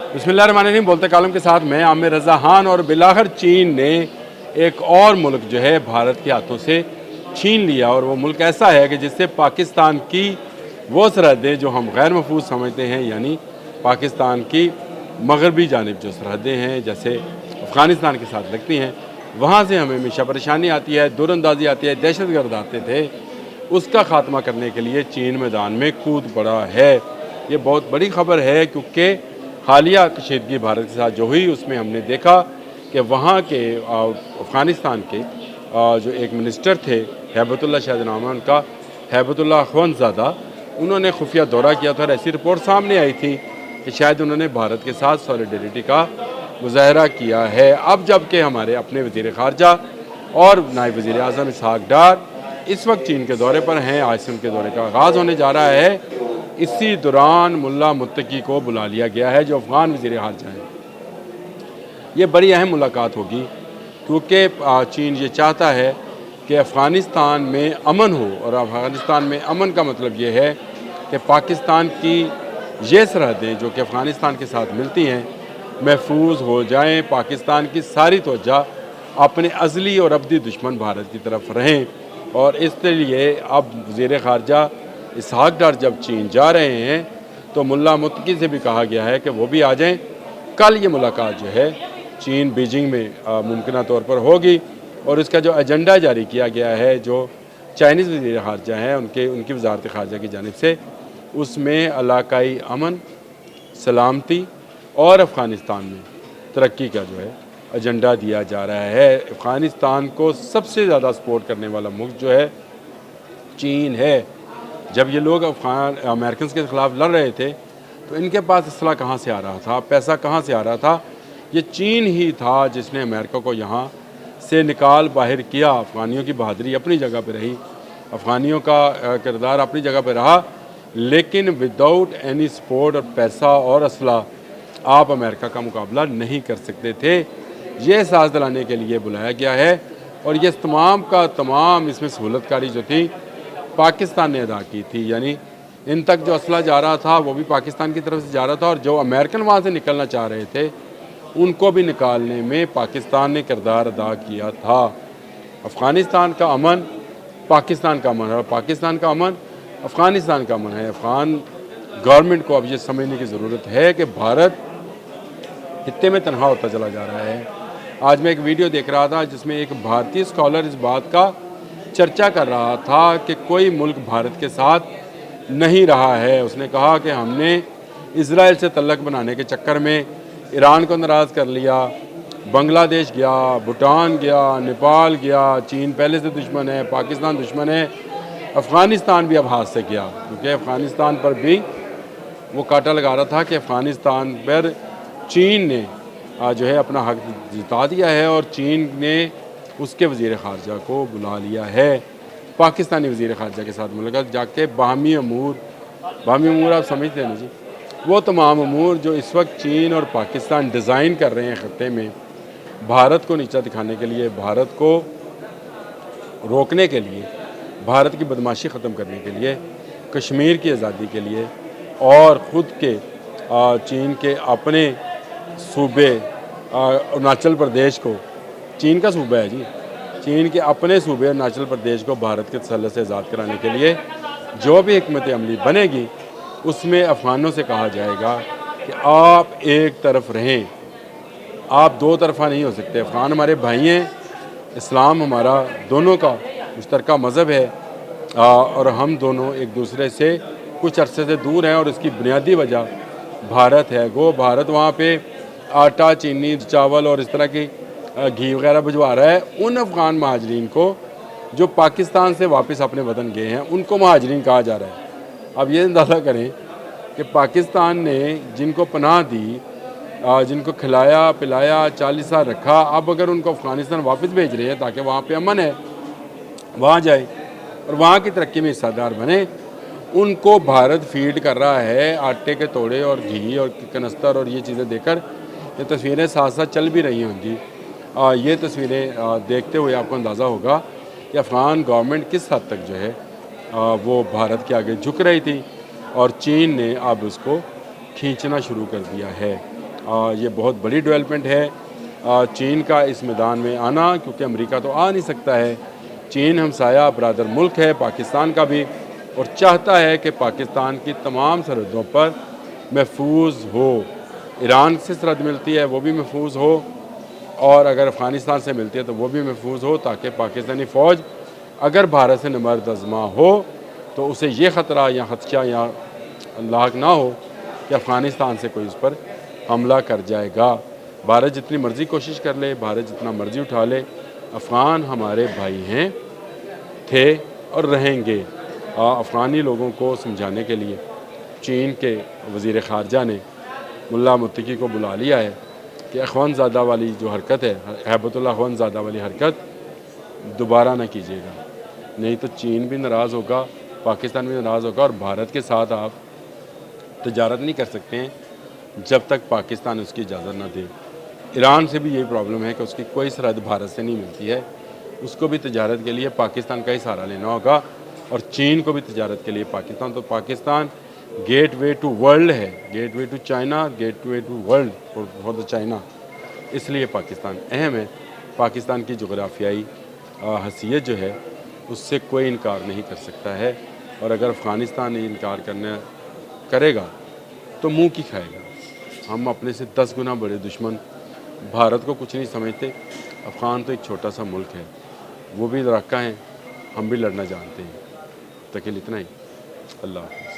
बिस्मिल्लाहिर्रहमानिर्रहीम। बोलते कालम के साथ मैं आमिर रज़ा खान। और बिलाखिर चीन ने एक और मुल्क जो है भारत के हाथों से छीन लिया, और वो मुल्क ऐसा है कि जिससे पाकिस्तान की वो सरहदें जो हम गैर महफूज समझते हैं, यानी पाकिस्तान की मगरबी जानिब जो सरहदें हैं जैसे अफ़गानिस्तान के साथ लगती हैं, वहाँ से हमें हमेशा परेशानी आती है, दूरअंदाजी आती है, दहशतगर्द आते थे। उसका ख़ात्मा करने के लिए चीन मैदान में कूद पड़ा है। ये बहुत बड़ी खबर है, क्योंकि हालिया कशीदगी भारत के साथ जो हुई उसमें हमने देखा कि वहाँ के अफ़गानिस्तान के जो एक मिनिस्टर थे हैबतुल्लाह शायद नाम है उनका, हैबतुल्लाह अखवंदज़ादा, उन्होंने खुफिया दौरा किया था और ऐसी रिपोर्ट सामने आई थी कि शायद उन्होंने भारत के साथ सॉलिडरिटी का मुज़ाहरा किया है। अब जबकि हमारे अपने वज़ीर ख़ारजा और नायब वज़ीर आज़म इसहाक़ डार इस वक्त चीन के दौरे पर हैं, आज से उनके दौरे का आगाज़ होने जा रहा है। इसी दौरान मुल्ला मुत्तकी को बुला लिया गया है, जो अफ़गान वज़ीर ख़ारजा हैं। ये बड़ी अहम मुलाकात होगी, क्योंकि चीन ये चाहता है कि अफ़गानिस्तान में अमन हो, और अफ़गानिस्तान में अमन का मतलब ये है कि पाकिस्तान की ये सरहदें जो कि अफ़गानिस्तान के साथ मिलती हैं महफूज हो जाएं, पाकिस्तान की सारी तवज्जो अपने अज़ली और अबदी दुश्मन भारत की तरफ रहें। और इसके लिए अब वज़ीर ख़ारजा इसहाक़ डार जब चीन जा रहे हैं तो मुल्ला मुत्तकी से भी कहा गया है कि वो भी आ जाएं। कल ये मुलाकात जो है चीन बीजिंग में मुमकिन तौर पर होगी, और इसका जो एजेंडा जारी किया गया है जो चाइनीज़ वज़ीर ख़ारजा हैं उनकी वज़ारत ख़ारजा की जानिब से, उसमें इलाकाई अमन, सलामती और अफ़गानिस्तान में तरक्की का जो है एजेंडा दिया जा रहा है। अफ़गानिस्तान को सबसे ज़्यादा सपोर्ट करने वाला मुल्क जो है चीन है। जब ये लोग अमेरिकन के ख़िलाफ़ लड़ रहे थे तो इनके पास असला कहाँ से आ रहा था, पैसा कहाँ से आ रहा था? ये चीन ही था जिसने अमेरिका को यहाँ से निकाल बाहर किया। अफ़गानियों की बहादुरी अपनी जगह पर रही, अफ़गानियों का किरदार अपनी जगह पर रहा, लेकिन विदाउट एनी सपोर्ट और पैसा और असला आप अमेरिका का मुकाबला नहीं कर सकते थे। ये एहसास दिलाने के लिए बुलाया गया है, और ये तमाम का तमाम इसमें सहूलतकारी जो थी पाकिस्तान ने अदा की थी। यानी इन तक जो असला जा रहा था वो भी पाकिस्तान की तरफ से जा रहा था, और जो अमेरिकन वहाँ से निकलना चाह रहे थे उनको भी निकालने में पाकिस्तान ने किरदार अदा किया था। अफ़गानिस्तान का अमन पाकिस्तान का अमन है, और पाकिस्तान का अमन अफ़गानिस्तान का अमन है। अफ़गान गवर्नमेंट को अब ये समझने की ज़रूरत है कि भारत खित्ते में तनहा होता चला जा रहा है। आज मैं एक वीडियो देख रहा था जिसमें एक भारतीय स्कॉलर इस बात का चर्चा कर रहा था कि कोई मुल्क भारत के साथ नहीं रहा है। उसने कहा कि हमने इज़राइल से तल्लक बनाने के चक्कर में ईरान को नाराज़ कर लिया, बांग्लादेश गया, भूटान गया, नेपाल गया, चीन पहले से दुश्मन है, पाकिस्तान दुश्मन है, अफ़गानिस्तान भी अब हाथ से गया, क्योंकि अफ़गानिस्तान पर भी वो काटा लगा रहा था कि अफ़गानिस्तान पर चीन ने जो है अपना हक जिता दिया है, और चीन ने उसके वज़ीर ख़ारजा को बुला लिया है। पाकिस्तानी वज़ीर ख़ारजा के साथ मुलाकात जाके बाहमी अमूर आप समझते हैं ना जी, वो तमाम अमूर जो इस वक्त चीन और पाकिस्तान डिज़ाइन कर रहे हैं ख़त्े में, भारत को नीचा दिखाने के लिए, भारत को रोकने के लिए, भारत की बदमाशी ख़त्म करने के लिए, कश्मीर की आज़ादी के लिए, और ख़ुद के चीन के अपने सूबे अरुणाचल प्रदेश को, चीन का सूबा है जी, चीन के अपने सूबे अरुणाचल प्रदेश को भारत के तसल्लुत से आज़ाद कराने के लिए जो भी हिकमत अमली बनेगी उसमें अफ़गानों से कहा जाएगा कि आप एक तरफ रहें, आप दो तरफ़ा नहीं हो सकते। अफ़गान हमारे भाई हैं, इस्लाम हमारा दोनों का मुश्तरका मज़हब है, और हम दोनों एक दूसरे से कुछ अरसे से दूर हैं, और इसकी बुनियादी वजह भारत है। गो भारत वहाँ पे आटा, चीनी, चावल और इस तरह की घी वगैरह भिजवा रहा है। उन अफ़गान महाजरीन को जो पाकिस्तान से वापस अपने वतन गए हैं उनको महाजरीन कहा जा रहा है। अब ये अंदाज़ा करें कि पाकिस्तान ने जिनको पनाह दी, जिनको खिलाया पिलाया, 40 साल रखा, अब अगर उनको अफ़गानिस्तान वापस भेज रहे हैं ताकि वहाँ पे अमन है, वहाँ जाए और वहाँ की तरक्की में हिस्सेदार बने, उनको भारत फीड कर रहा है आटे के तोड़े और घी और कनस्तर और ये चीज़ें देकर। ये तस्वीरें साथ साथ चल भी रही होंगी। ये तस्वीरें देखते हुए आपको अंदाज़ा होगा कि अफ़गान गवर्नमेंट किस हद तक जो है वो भारत के आगे झुक रही थी, और चीन ने अब उसको खींचना शुरू कर दिया है। یہ بہت بڑی ڈیولپمنٹ ہے چین کا اس میدان میں آنا، کیونکہ امریکہ تو آ نہیں سکتا ہے۔ چین ہمسایہ برادر ملک ہے پاکستان کا بھی، اور چاہتا ہے کہ پاکستان کی تمام سرحدوں پر محفوظ ہو۔ ایران سے سرحد ملتی ہے وہ بھی محفوظ ہو، اور اگر افغانستان سے ملتی ہے تو وہ بھی محفوظ ہو، تاکہ پاکستانی فوج اگر بھارت سے نبرد ازما ہو تو اسے یہ خطرہ یا خدشہ یا لاحق نہ ہو کہ افغانستان سے کوئی اس پر حملہ کر جائے گا۔ بھارت جتنی مرضی کوشش کر لے، بھارت جتنا مرضی اٹھا لے، افغان ہمارے بھائی ہیں، تھے اور رہیں گے۔ افغانی لوگوں کو سمجھانے کے لیے چین کے وزیر خارجہ نے ملا متقی کو بلا لیا ہے کہ اخوان زادہ والی جو حرکت ہے، ہیبت اللہ اخوان زادہ والی حرکت دوبارہ نہ کیجیے گا، نہیں تو چین بھی ناراض ہوگا، پاکستان بھی ناراض ہوگا، اور بھارت کے ساتھ آپ تجارت نہیں کر سکتے ہیں جب تک پاکستان اس کی اجازت نہ دے۔ ایران سے بھی یہی پرابلم ہے کہ اس کی کوئی سرحد بھارت سے نہیں ملتی ہے، اس کو بھی تجارت کے لیے پاکستان کا ہی سہارا لینا ہوگا، اور چین کو بھی تجارت کے لیے پاکستان۔ تو Pakistan gateway to world ہے، gateway to China, gateway to world for the China, اس لیے پاکستان اہم ہے۔ پاکستان کی جغرافیائی حیثیت جو ہے اس سے کوئی انکار نہیں کر سکتا ہے، اور اگر افغانستان انکار کرے گا تو منہ کی کھائے گا۔ ہم اپنے سے 10 گنا بڑے دشمن بھارت کو کچھ نہیں سمجھتے، افغان تو ایک چھوٹا سا ملک ہے، وہ بھی لڑکا ہیں، ہم بھی لڑنا جانتے ہیں۔ تکل اتنا ہی، اللہ حافظ۔